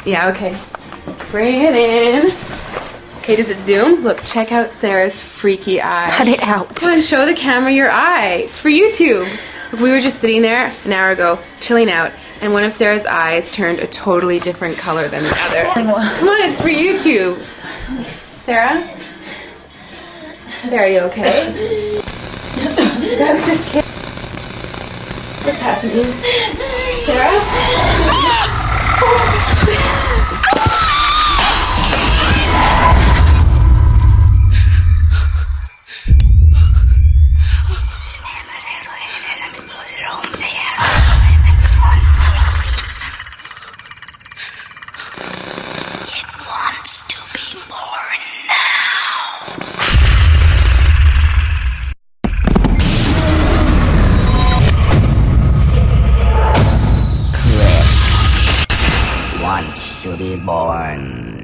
Yeah, okay. Bring it in. Okay, does it zoom? Look, check out Sarah's freaky eye. Cut it out. Come on, show the camera your eye. It's for YouTube. Look, we were just sitting there an hour ago, chilling out, and one of Sarah's eyes turned a totally different color than the other. Come on, it's for YouTube. Sarah? Sarah, you okay? I was just kidding. What's happening? Sarah? Wants to be born now. Chris wants to be born